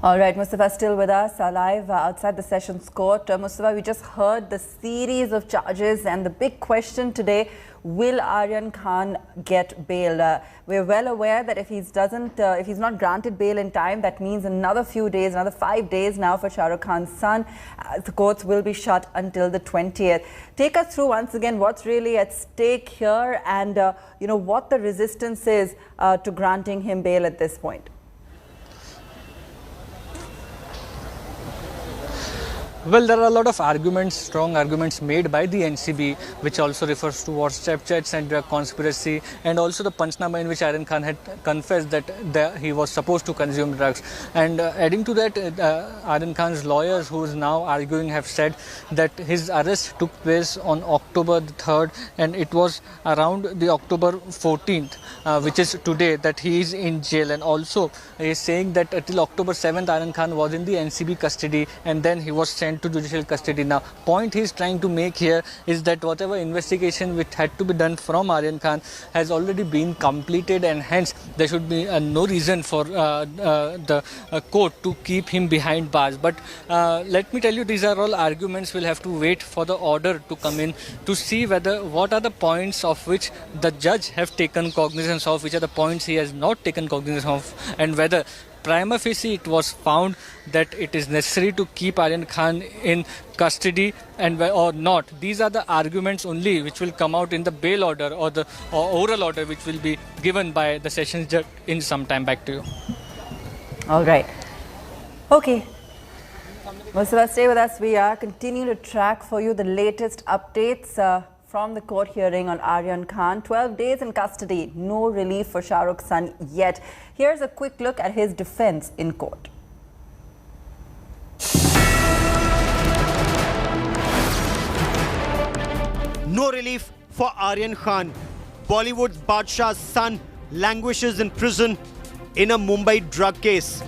All right, Mustafa still with us live outside the Sessions Court. Mustafa, we just heard the series of charges and the big question today, will Aryan Khan get bail? We're well aware that if he's not granted bail in time, that means another few days, another 5 days now for Shah Rukh Khan's son. The courts will be shut until the 20th. Take us through once again what's really at stake here and what the resistance is to granting him bail at this point. Well, there are a lot of arguments, strong arguments made by the NCB, which also refers to WhatsApp chats and drug conspiracy, and also the Panchnama in which Aryan Khan had confessed that he was supposed to consume drugs. And adding to that, Aryan Khan's lawyers, who is now arguing, have said that his arrest took place on October 3rd, and it was around the October 14th, which is today, that he is in jail. And also, he is saying that till October 7th, Aryan Khan was in the NCB custody, and then he was sent to judicial custody. Now, point he is trying to make here is that whatever investigation which had to be done from Aryan Khan has already been completed, and hence there should be no reason for the court to keep him behind bars. But let me tell you, these are all arguments. We'll have to wait for the order to come in to see what are the points of which the judge have taken cognizance of, which are the points he has not taken cognizance of, and whether prima facie it was found that it is necessary to keep Aryan Khan in custody or not. These are the arguments only which will come out in the bail order or oral order, which will be given by the sessions judge in some time. Back to you. All right. Okay. Mustafa, stay with us. We are continuing to track for you the latest updates from the court hearing on Aryan Khan. 12 days in custody, no relief for Shah Rukh's son yet. Here's a quick look at his defense in court. No relief for Aryan Khan. Bollywood's Badshah's son languishes in prison in a Mumbai drug case.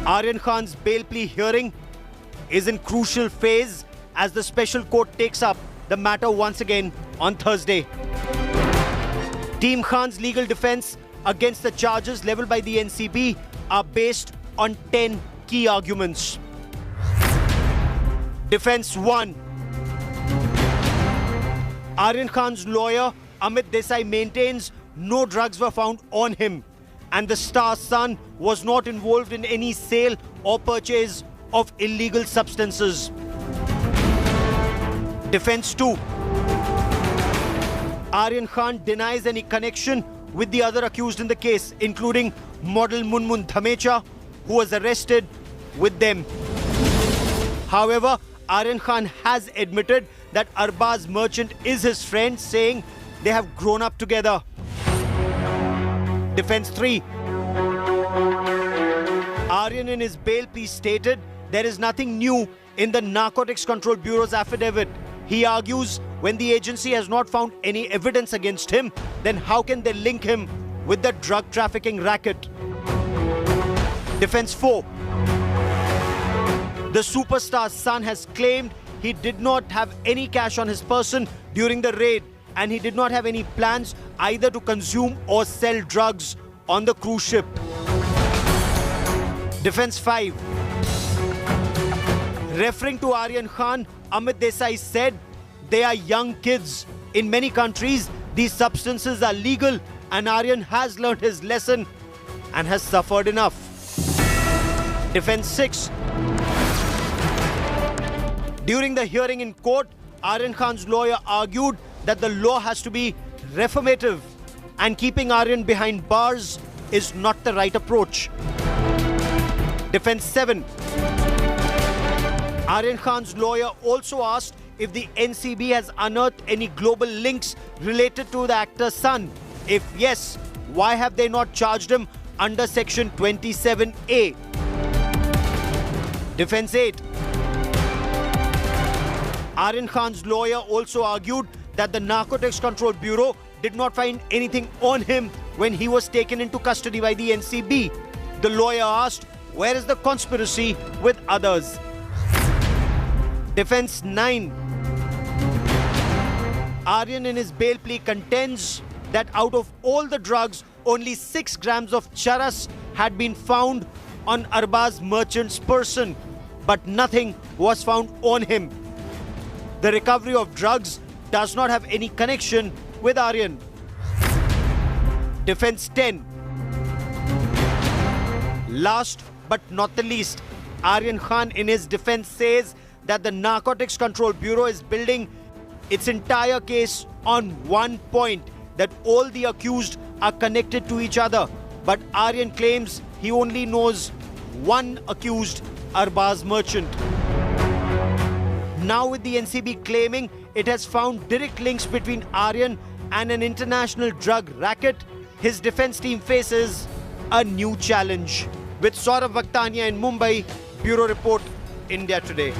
Aryan Khan's bail plea hearing is in crucial phase as the special court takes up the matter once again on Thursday. Team Khan's legal defense against the charges leveled by the NCB are based on 10 key arguments. Defense 1. Aryan Khan's lawyer Amit Desai maintains no drugs were found on him and the star's son was not involved in any sale or purchase of illegal substances. Defense 2. Aryan Khan denies any connection with the other accused in the case, including model Munmun Dhamecha, who was arrested with them. However, Aryan Khan has admitted that Arbaz Merchant is his friend, saying they have grown up together. Defense 3. Aryan in his bail plea stated there is nothing new in the Narcotics Control Bureau's affidavit. He argues when the agency has not found any evidence against him, then how can they link him with the drug trafficking racket? Defense 4. The superstar's son has claimed he did not have any cash on his person during the raid and he did not have any plans either to consume or sell drugs on the cruise ship. Defense 5. Referring to Aryan Khan, Amit Desai said they are young kids. In many countries, these substances are legal and Aryan has learned his lesson and has suffered enough. Defense 6. During the hearing in court, Aryan Khan's lawyer argued that the law has to be reformative and keeping Aryan behind bars is not the right approach. Defense 7. Aryan Khan's lawyer also asked if the NCB has unearthed any global links related to the actor's son. If yes, why have they not charged him under Section 27A? Defense 8. Aryan Khan's lawyer also argued that the Narcotics Control Bureau did not find anything on him when he was taken into custody by the NCB. The lawyer asked, where is the conspiracy with others? Defense 9. Aryan in his bail plea contends that out of all the drugs, only 6 grams of charas had been found on Arbaz Merchant's person, but nothing was found on him. The recovery of drugs does not have any connection with Aryan. Defense 10. Last but not the least, Aryan Khan in his defense says that the Narcotics Control Bureau is building its entire case on one point, that all the accused are connected to each other. But Aryan claims he only knows one accused, Arbaz Merchant. Now with the NCB claiming it has found direct links between Aryan and an international drug racket, his defense team faces a new challenge. With Saurav Vaktania in Mumbai, Bureau Report, India Today.